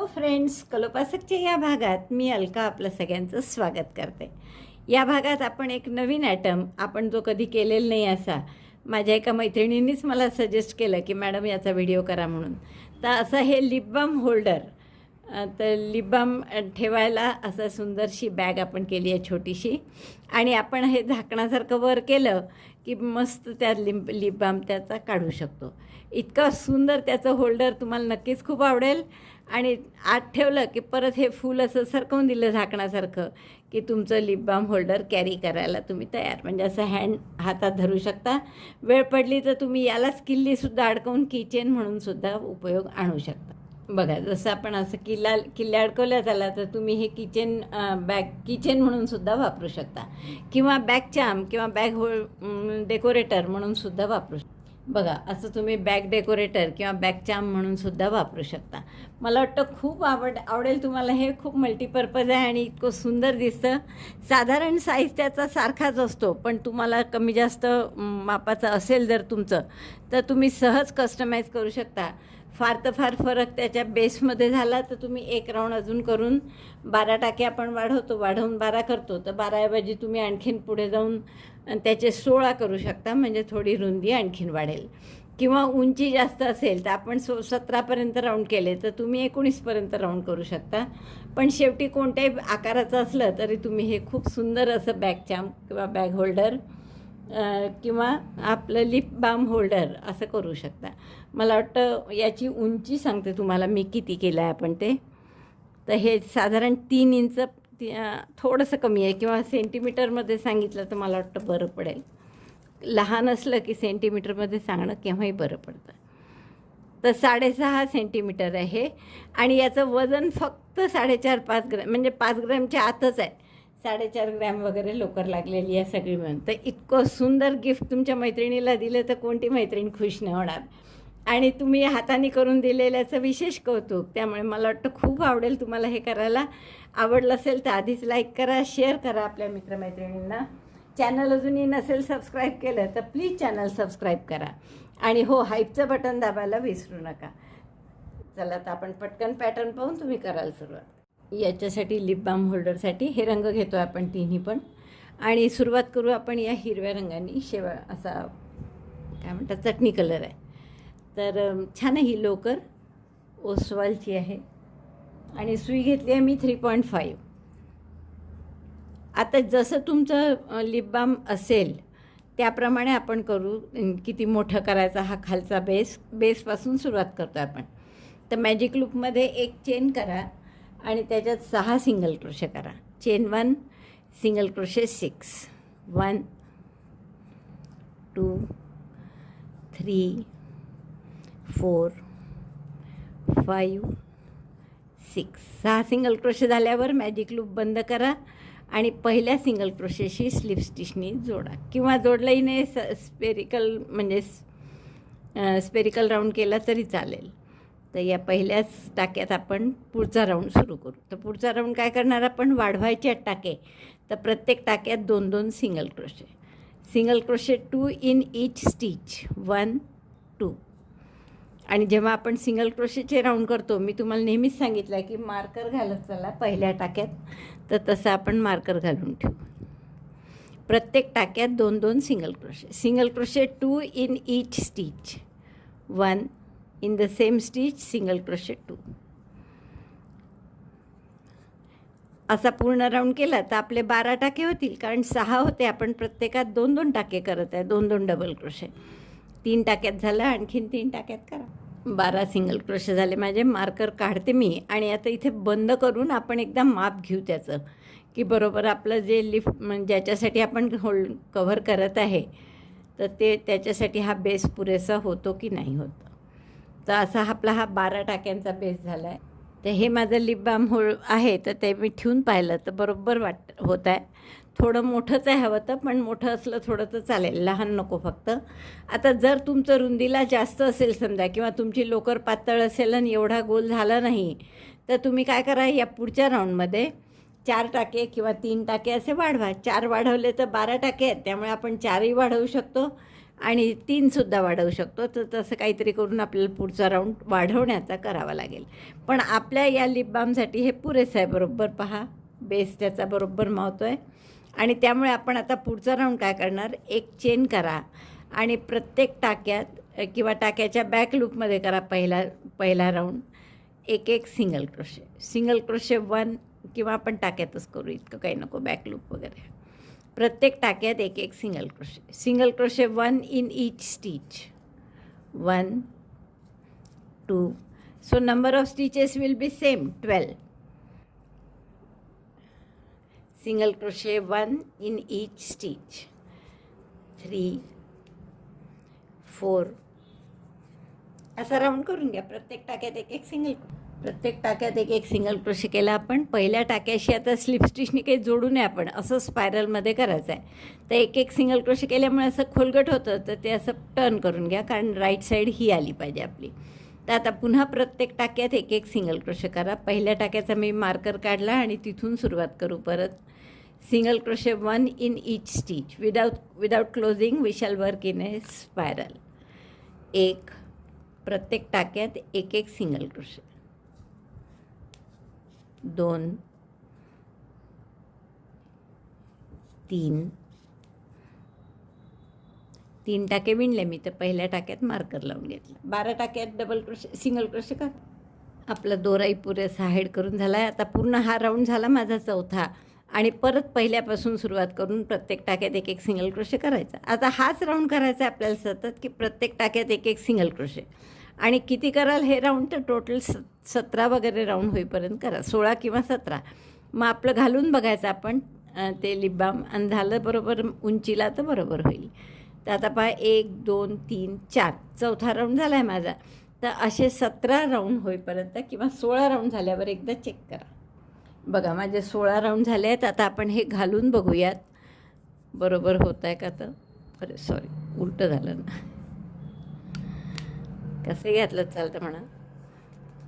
Hello friends, कलोपासकच्या या भागात मी अलका आपलं सगळ्यांचं स्वागत करते. या भागात आपण एक नवीन ॲटम आपण जो कधी केलेला नाही असा माझ्या एका मैत्रिणींनीच मला सजेस्ट केलं की मॅडम याचा व्हिडिओ करा म्हणून. तर असं हे लिप बाम होल्डर, तर लिप बाम ठेवायला असं सुंदरशी बॅग आपण केली आहे छोटीशी, आणि आपण हे झाकणासारखं वर केलं की मस्त त्या लिप बाम त्याचा काढू शकतो. इतका सुंदर त्याचं होल्डर तुम्हाला नक्कीच खूप आवडेल. आणि आत ठेवलं की परत हे फूल असं सरकवून दिलं झाकणासारखं की तुमचं लिप बाम होल्डर कॅरी करायला तुम्ही तयार. म्हणजे असं हातात धरू शकता. वेळ पडली तर तुम्ही यालाच किल्लीसुद्धा अडकवून किचेन म्हणूनसुद्धा उपयोग आणू शकता. बघा, जसं आपण असं किल्ल्या अडकवल्या त्याला, तर तुम्ही हे किचन म्हणूनसुद्धा वापरू शकता, किंवा बॅग चाम किंवा बॅग डेकोरेटर म्हणूनसुद्धा वापरू शकता. बघा, असं तुम्ही बॅग डेकोरेटर किंवा बॅग चाम म्हणूनसुद्धा वापरू शकता. मला वाटतं खूप आवडेल तुम्हाला. हे खूप मल्टीपर्पज आहे आणि इतकं सुंदर दिसतं. साधारण साईज त्याचा सारखाच असतो, पण तुम्हाला कमी जास्त मापाचं असेल जर तुमचं, तर तुम्ही सहज कस्टमाइज करू शकता. फार तर फार फरक त्याच्या बेसमध्ये झाला तर तुम्ही एक राऊंड अजून करून 12 टाके आपण वाढवून 12 करतो, तर 12ऐवजी तुम्ही आणखीन पुढे जाऊन त्याचे 16 करू शकता. म्हणजे थोडी रुंदी आणखीन वाढेल. किंवा उंची जास्त असेल तर आपण 17पर्यंत राऊंड केले तर तुम्ही 19पर्यंत राऊंड करू शकता. पण शेवटी कोणत्याही आकाराचं असलं तरी तुम्ही हे खूप सुंदर असं बॅग चाम किंवा बॅग होल्डर किंवा आपलं लिप बाम होल्डर असं करू शकता. मला वाटतं याची उंची सांगते तुम्हाला मी किती केलं आहे आपण ते. तर हे साधारण 3 इंच, थोडंसं कमी आहे, किंवा सेंटीमीटरमध्ये सांगितलं तर मला वाटतं बरं पडेल. लहान असलं की सेंटीमीटरमध्ये सांगणं केव्हाही बरं पडतं. तर 6.5 सेंटीमीटर आहे आणि याचं वजन फक्त 4.5-5 ग्रॅम, म्हणजे 5 ग्रॅमच्या आतच आहे. 4.5 ग्रॅम वगैरे लोकर लागलेली आहे सगळी मिळून. तर इतकं सुंदर गिफ्ट तुमच्या मैत्रिणीला दिलं तर कोणती मैत्रीण खुश नाही होणार. आणि तुम्ही हाताने करून दिलेल्याचं विशेष कौतुक. त्यामुळे मला वाटतं खूप आवडेल तुम्हाला हे करायला. आवडलं असेल तर आधीच लाईक करा, शेअर करा आपल्या मित्रमैत्रिणींना. चॅनल अजूनही नसेल सबस्क्राईब केलं तर प्लीज चॅनल सबस्क्राईब करा. आणि हो, हाईपचं बटन दाबायला विसरू नका. चला, तर आपण पटकन पॅटर्न पाहून तुम्ही कराल सुरुवात. याच्यासाठी लिप बाम होल्डरसाठी हे रंग घेतो आहे आपण तिन्ही पण. आणि सुरुवात करू आपण या हिरव्या रंगाने. असा काय म्हणतात, चटणी कलर आहे. तर छान आहे ही लोकर, ओसवालची आहे. आणि सुई घेतली आहे मी 3.5. आता जसं तुमचं लिप बाम असेल त्याप्रमाणे आपण करू. किती मोठं करायचा हा खालचा बेसपासून सुरुवात करतो आपण. तर मॅजिक लूपमध्ये एक चेन करा आणि त्याच्यात 6 सिंगल क्रोशे करा. Chain 1, single crochet 6, 1 2 3 4 5 6. 6 single crochet झाल्यावर मॅजिक लूप बंद करा आणि पहिल्या सिंगल क्रोशेशी स्लिप स्टिचनी जोडा, किंवा जोडलंही नाही, स्पेरिकल राऊंड केला तरी चालेल. तर या पहिल्याच टाक्यात आपण पुढचा राऊंड सुरू करू. तर पुढचा राऊंड काय करणार आपण, वाढवायचे टाके. तर प्रत्येक टाक्यात 2-2 single crochet 2 in each stitch, 1 2. आणि जेव्हा आपण सिंगल क्रोशेचे राऊंड करतो, मी तुम्हाला नेहमीच सांगितलं आहे की मार्कर घालत चला पहिल्या टाक्यात. तर तसं आपण मार्कर घालून ठेवू. प्रत्येक टाक्यात 2-2 single crochet 2 in each stitch, 1 in the same stitch, single crochet 2. असा पूर्ण राऊंड केला तर आपले 12 टाके होतील, कारण 6 होते. आपण प्रत्येकात 2-2 टाके करत आहे, 2-2 डबल क्रोशे. 3 टाक्यात झालं, आणखीन 3 टाक्यात करा. 12 सिंगल क्रोशे झाले माझे. मार्कर काढते मी आणि आता इथे बंद करून आपण एकदा माप घेऊ त्याचं, की बरोबर आपलं जे ज्याच्यासाठी आपण कव्हर करत आहे तर त्याच्यासाठी हा बेस पुरेसा होतो की नाही होत. तर असा आपला हा 12 टाक्यांचा बेस झाला आहे. तर हे माझं लिप बाम आहे, तर ते मी ठेवून पाहिलं तर बरोबर होत आहे. थोडं मोठंच आहे हवं तर, पण मोठं असलं थोडं तर चालेल, लहान नको फक्त. आता जर तुमचं रुंदीला जास्त असेल समजा, किंवा तुमची लोकर पातळ असेल आणि एवढा गोल झाला नाही, तर तुम्ही काय करा, या पुढच्या राऊंडमध्ये 4 टाके किंवा 3 टाके असे वाढवा. 4 वाढवले तर 12 टाके आहेत, त्यामुळे आपण 4ही वाढवू शकतो. आणि 3सुद्धा वाढवू शकतो. तर तसं काहीतरी करून आपल्याला पुढचा राऊंड वाढवण्याचा करावा लागेल. पण आपल्या या लिप बामसाठी हे पुरेसं आहे. बरोबर पहा, बेस त्याचा बरोबर मावतो आहे. आणि त्यामुळे आपण आता पुढचा राऊंड काय करणार, एक चेन करा आणि प्रत्येक टाक्यात किंवा टाक्याच्या बॅक लूपमध्ये करा पहिला राऊंड एक सिंगल क्रोशे. सिंगल क्रोशे 1 किंवा आपण टाक्यातच करू, इतकं काही नको बॅक लूप वगैरे. प्रत्येक टाक्यात एक single crochet. Single crochet 1 in each stitch. 1 2. So number of stitches will be same, 12. Single crochet 1 in each stitch. 3 4. असा राऊंड करून घ्या. प्रत्येक टाक्यात एक सिंगल क्रोशे केला आपण. पहिल्या टाक्याशी आता स्लिप स्टिचनी काही जोडू नये आपण, असं स्पायरलमध्ये करायचं आहे. तर एक सिंगल क्रोशे केल्यामुळे असं खोलगट होतं, तर ते असं टर्न करून घ्या, कारण राईट साईड ही आली पाहिजे आपली. तर आता पुन्हा प्रत्येक टाक्यात एक सिंगल क्रोशे करा. पहिल्या टाक्याचा मी मार्कर काढला आणि तिथून सुरुवात करू परत. Single crochet 1 in each stitch. Without closing we shall work in a spiral. प्रत्येक टाक्यात एक सिंगल क्रोशे. 2 3 टाके विणले मी, तर पहिल्या टाक्यात मार्कर लावून घेतलं. 12 टाक्यात डबल क्रोशे सिंगल क्रोशे का. आपला दोराही पुरेसा हाईड करून झाला आहे. आता पूर्ण हा राऊंड झाला माझा चौथा, आणि परत पहिल्यापासून सुरुवात करून प्रत्येक टाक्यात एक सिंगल क्रोशे करायचा. आता हाच राऊंड करायचा आहे आपल्याला सतत, की प्रत्येक टाक्यात एक सिंगल क्रोशे. आणि किती कराल हे राऊंड, तर टोटल 17 वगैरे राऊंड होईपर्यंत करा, 16 किंवा 17. मग आपलं घालून बघायचं आपण ते लिप बाम, आणि झालं बरोबर उंचीला तर बरोबर होईल. तर आता पहा 1 2 3 4, चौथा राऊंड झाला आहे माझा. तर असे 17 राऊंड होईपर्यंत किंवा 16 राऊंड झाल्यावर एकदा चेक करा. बघा माझे 16 राऊंड झाले आहेत. आता आपण हे घालून बघूयात बरोबर होत आहे का. तर अरे सॉरी, उलटं झालं ना, कसं घातलं चालतं म्हणा.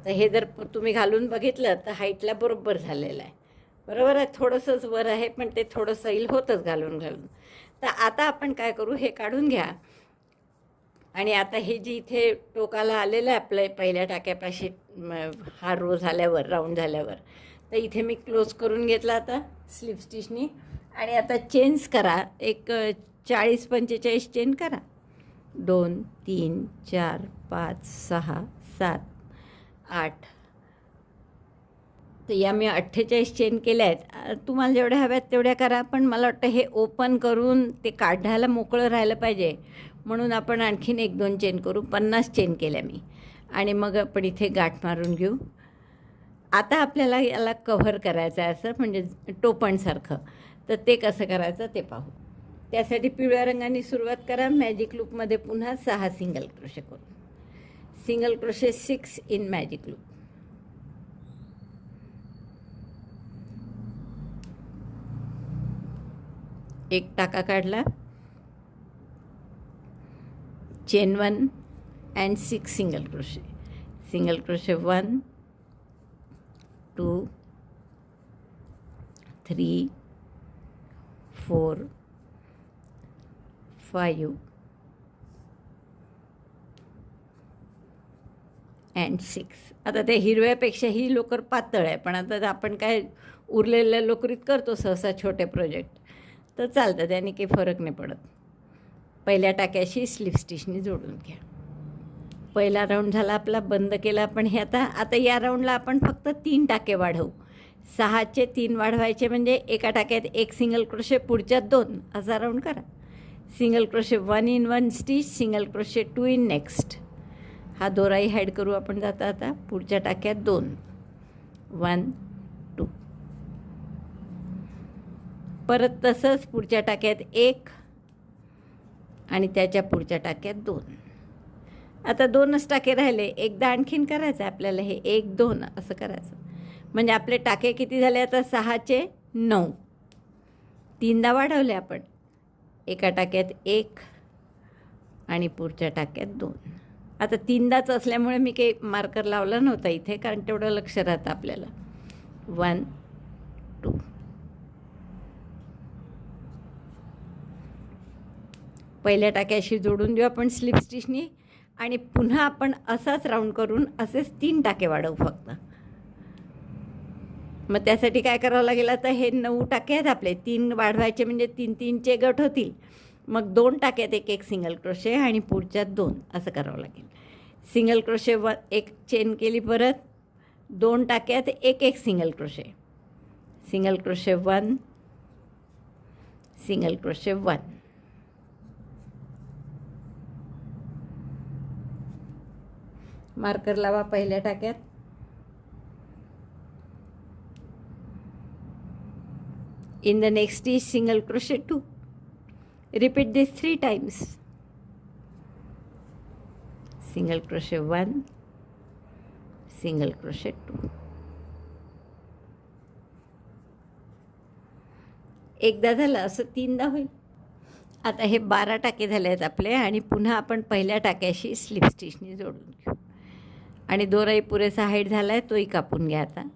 तर हे जर तुम्ही घालून बघितलं तर हाईटला बरोबर झालेलं आहे. बरोबर आहे, थोडंसंच वर आहे, पण ते थोडं सैल होतंच घालून. तर आता आपण काय करू, हे काढून घ्या. आणि आता हे जी इथे टोकाला आलेलं आहे आपलं पहिल्या टाक्यापाशी, हा रो झाल्यावर राऊंड झाल्यावर, तर इथे मी क्लोज करून घेतला आता स्लिप स्टिचनी. आणि आता चेन्स करा, एक 40-45 चेन करा. 2 3 4 5 6 7 8. तर या मी 48 चेन केल्या आहेत. तुम्हाला जेवढ्या हव्यात तेवढ्या करा, पण मला वाटतं हे ओपन करून ते काढायला मोकळं राहिलं पाहिजे, म्हणून आपण आणखीन 1-2 चेन करू. 50 चेन केल्या मी. आणि मग आपण इथे गाठ मारून घेऊ. आता आपल्याला याला कव्हर करायचं आहे, असं म्हणजे टोपणसारखं. तर ते कसं करायचं ते पाहू. त्यासाठी पिवळ्या रंगाने सुरुवात करा. मॅजिक लूपमध्ये पुन्हा 6 सिंगल क्रोशे करू. Single crochet 6 in magic loop. एक टाका काढला, chain 1 and 6 single crochet. Single crochet 1 2 3 4 5 and 6. आता ते हिरव्यापेक्षा ही लोकर पातळ आहे, पण आता आपण काय उरलेल्या लोकरीत करतो सहसा छोटे प्रोजेक्ट, तर चालतं, त्याने काही फरक नाही पडत. पहिल्या टाक्याशी स्लिप स्टिचनी जोडून घ्या. पहिला राऊंड झाला आपला, बंद केला आपण. हे आता या राऊंडला आपण फक्त 3 टाके वाढवू. 6चे 3 वाढवायचे, म्हणजे एका टाक्यात एक सिंगल क्रोशे, पुढच्या 2, असा राऊंड करा. Single crochet 1 in 1 stitch, single crochet 2 in next. हा दोराही हाईड करू आपण. जाता आता पुढच्या टाक्यात 2, 1 2. परत तसंच पुढच्या टाक्यात 1 आणि त्याच्या पुढच्या टाक्यात 2. आता 2च टाके राहिले, एकदा आणखीन करायचं आपल्याला. हे 1 2 असं करायचं, म्हणजे आपले टाके किती झाले आता, 6चे 9. 3दा वाढवले आपण. एका टाक्यात 1 आणि पुढच्या टाक्यात 2. आता 3दाच असल्यामुळे मी काही मार्कर लावला नव्हता इथे, कारण तेवढं लक्ष राहतं आपल्याला. 1 2. पहिल्या टाक्याशी जोडून देऊ आपण स्लिप स्टिचनी आणि पुन्हा आपण असाच राऊंड करून असेच 3 टाके वाढवू फक्त. मग त्यासाठी काय करावं लागेल, आता हे 9 टाके आहेत आपले, 3 वाढवायचे म्हणजे 3-3चे गट होतील. मग 2 टाक्यात एक सिंगल क्रोशे आणि पुढच्यात 2 असं करावं लागेल. सिंगल क्रोशे एक चेन केली, परत 2 टाक्यात एक single crochet, single crochet 1, single crochet 1, marker लावा पहिल्या टाक्यात. In the next stitch single crochet 2. Repeat this 3 times. Single crochet 1, single crochet 2. एकदा झालं असं 3दा होईल. आता हे 12 टाके झाले आहेत आपले आणि पुन्हा आपण पहिल्या टाक्याशी स्लिप स्टिचनी जोडून घेऊ आणि दोराही पुरेसा हाईट झाला आहे तोही कापून घ्या. आता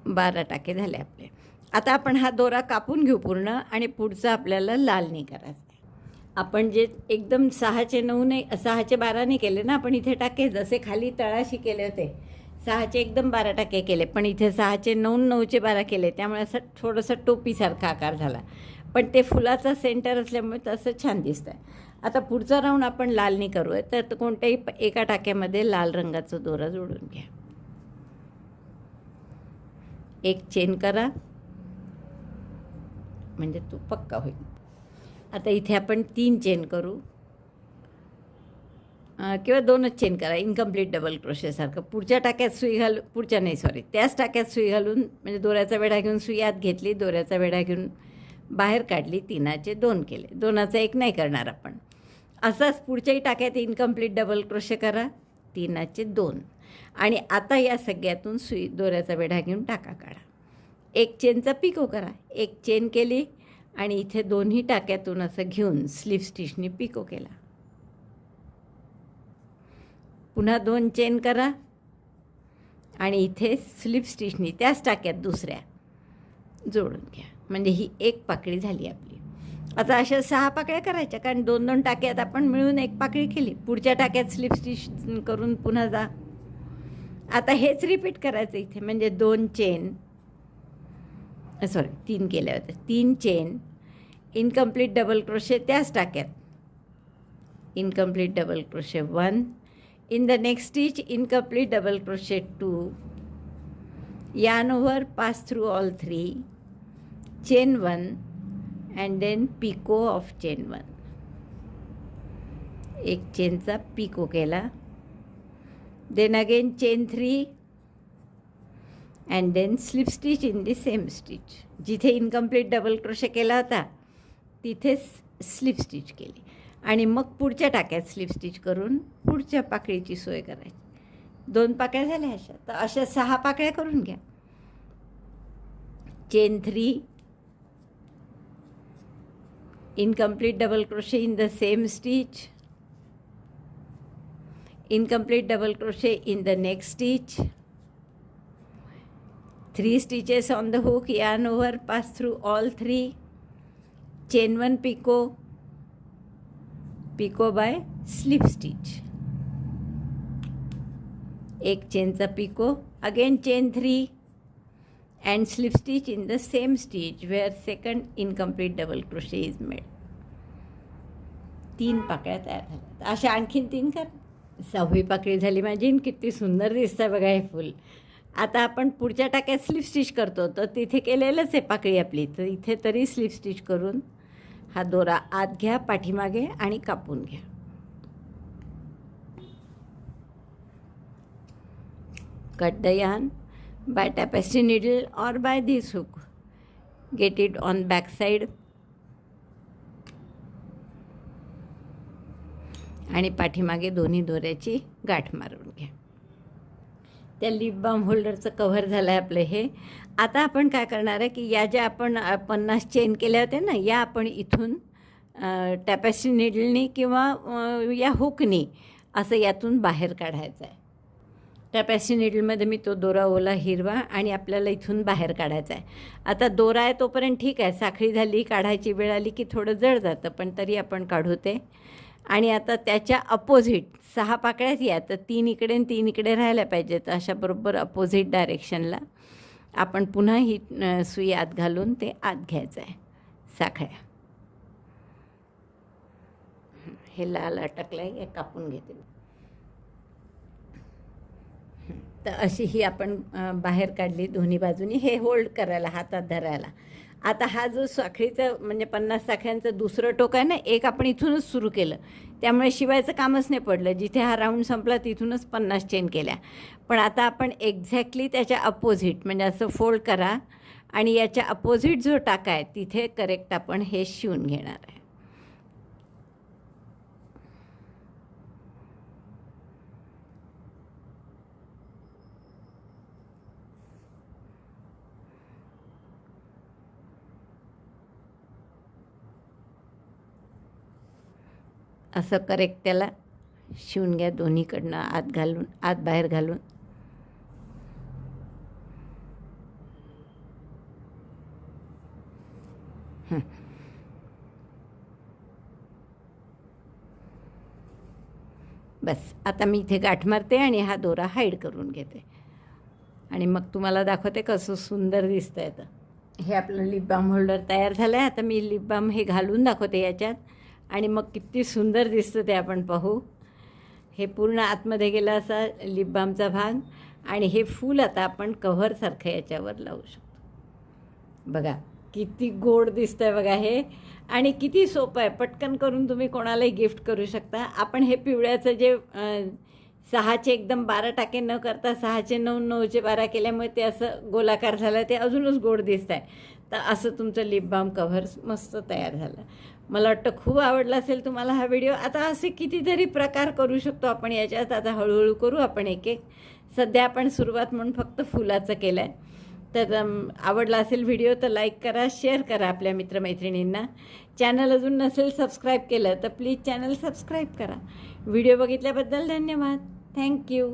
12 टाके झाले आपले. आता आपण हा दोरा कापून घेऊ पूर्ण आणि पुढचं आपल्याला लाल नाही करायचं आहे. आपण जे एकदम 6चे 9 नाही 6चे 12 नाही केले ना आपण इथे टाके, जसे खाली तळाशी केले होते 6चे एकदम 12 टाके केले, पण इथे 6चे 9 9चे 12 केले, त्यामुळे असं थोडंसं टोपीसारखा आकार झाला. पण ते फुलाचा सेंटर असल्यामुळे तसं छान दिसतं आहे. आता पुढचा राऊंड आपण लाल नाही करू आहे, तर कोणत्याही एका टाक्यामध्ये लाल रंगाचा दोरा जोडून घ्या. एक चेन करा म्हणजे तो पक्का होईल. आता इथे आपण 3 चेन करू किंवा 2च चेन करा, इनकम्प्लीट डबल क्रोशेसारखं. पुढच्या टाक्यात सुई घालून, पुढच्या नाही सॉरी, त्याच टाक्यात सुई घालून म्हणजे दोऱ्याचा वेढा घेऊन सुई आत घेतली, दोऱ्याचा वेढा घेऊन बाहेर काढली, 3चे 2 केले, 2चा 1 नाही करणार आपण. असंच पुढच्याही टाक्यात इनकम्प्लीट डबल क्रोशे करा, 3चे 2 आणि आता या सगळ्यातून सुई दोऱ्याचा वेढा घेऊन टाका काढा. एक चेनचा पिको करा, एक चेन केली आणि इथे दोन्ही टाक्यातून असं घेऊन स्लिप स्टिचनी पिको केला. पुन्हा 2 चेन करा आणि इथे स्लिप स्टिचनी त्याच टाक्यात दुसऱ्या जोडून घ्या, म्हणजे ही एक पाकळी झाली आपली. आता अशा 6 पाकळ्या करायच्या, कारण 2-2 टाक्यात आपण मिळून एक पाकळी केली. पुढच्या टाक्यात स्लिप स्टिच करून पुन्हा जा. आता हेच रिपीट करायचं इथे, म्हणजे 2 चेन सॉरी 3 केल्या होत्या, 3 चेन, इनकम्प्लीट डबल क्रोशे त्याच टाक्यात, incomplete double crochet 1, in the next stitch incomplete double crochet 2, yarn over, pass through all 3, chain 1 and then picot of chain 1. एक चेनचा पिको केला, then again chain 3 and then slip stitch in the same stitch. जिथे incomplete double crochet केला होता तिथेच slip stitch केली आणि मग पुढच्या टाक्यात स्लिप स्टिच करून पुढच्या पाकळीची सोय करायची. 2 पाकळ्या झाल्या अशा, तर अशा 6 पाकळ्या करून घ्या. Chain 3, incomplete double crochet in the same stitch, incomplete double crochet in the next stitch, 3 stitches on the hook, yarn over, pass through all 3, chain 1 picot, picot by slip stitch, एक चेनचा pico, again chain 3 and slip stitch in the same stitch where second incomplete double crochet is made. 3 पाकळ्या तयार झाल्या. अशा आणखीन 3 कर. 6वी पाकळी झाली माझी. किती सुंदर दिसतं बघा हे फूल. आता आपण पुढच्या टाक्यात स्लिप स्टिच करतो, तर तिथे केलेलंच आहे पाकळी आपली, तर इथे तरी स्लिप स्टिच करून हा दोरा आत घ्या पाठीमागे आणि कापून घ्या. Cut the yarn by tapestry needle or by this hook. Get it on back side आणि पाठीमागे दोन्ही दोऱ्याची गाठ मारून घ्या. त्या लिप बाम होल्डरचं कव्हर झालं आहे आपलं हे. आता आपण काय करणार आहे की या ज्या आपण 50 चेन केल्या होत्या ना, या आपण इथून टॅपेस्ट्री निडलनी किंवा या हुकनी असं यातून बाहेर काढायचं आहे. टॅपॅसी नीडलमध्ये मी तो दोरा ओला हिरवा आणि आपल्याला इथून बाहेर काढायचा आहे. आता दोरा आहे तोपर्यंत ठीक आहे, साखळी झाली, काढायची वेळ आली की थोडं जड जातं, पण तरी आपण काढू ते. आणि आता त्याच्या अपोजिट 6 पाकळ्यात या, तर 3 इकडे आणि 3 इकडे राहायला पाहिजेत. अशा बरोबर अपोजिट डायरेक्शनला आपण पुन्हा ही सुई आत घालून ते आत घ्यायचं आहे साखळ्या. हे लाल अटकलं आहे, हे कापून घेते. तर अशी ही आपण बाहेर काढली दोन्ही बाजूनी, हे होल्ड करायला, हातात धरायला. आता हा जो साखळीचा म्हणजे 50 साखळ्यांचं दुसरं टोक आहे ना, एक आपण इथूनच सुरू केलं, त्यामुळे शिवायचं कामच नाही पडलं. जिथे हा राऊंड संपला तिथूनच 50 चेन केल्या. पण आता आपण एक्झॅक्टली त्याच्या अपोजिट म्हणजे असं फोल्ड करा आणि याच्या अपोजिट जो टाका आहे तिथे करेक्ट आपण हे शिवून घेणार आहे. असं करेक्ट त्याला शिवून घ्या दोन्हीकडनं, आत घालून, आत बाहेर घालून. बस आता मी इथे गाठ मारते आणि हा दोरा हाईड करून घेते आणि मग तुम्हाला दाखवते कसं सुंदर दिसतं आहे. तर हे आपलं लिप बाम होल्डर तयार झालं आहे. आता मी लिप बाम हे घालून दाखवते याच्यात आणि मग किती सुंदर दिसतं ते आपण पाहू. हे पूर्ण आतमध्ये गेलं असा लिप बामचा भाग आणि हे फूल आता आपण कव्हरसारखं याच्यावर लावू शकतो. बघा किती गोड दिसतं आहे बघा हे, आणि किती सोपं आहे. पटकन करून तुम्ही कोणालाही गिफ्ट करू शकता. आपण हे पिवळ्याचं जे 6चे एकदम 12 टाके न करता 6चे 9, 9चे 12 केल्यामुळे ते असं गोलाकार झालं, ते अजूनच गोड दिसतं आहे. तर असं तुमचं लिप बाम कव्हर मस्त तयार झालं. मला वाटतं खूप आवडला असेल तुम्हाला हा व्हिडिओ. आता असे कितीतरी प्रकार करू शकतो आपण याच्यात. आता हळूहळू करू आपण एक एक. सध्या आपण सुरुवात म्हणून फक्त फुलाचं केलं आहे. तर आवडला असेल व्हिडिओ तर लाईक करा, शेअर करा आपल्या मित्रमैत्रिणींना. चॅनल अजून नसेल सबस्क्राईब केलं तर प्लीज चॅनल सबस्क्राईब करा. व्हिडिओ बघितल्याबद्दल धन्यवाद. थँक्यू.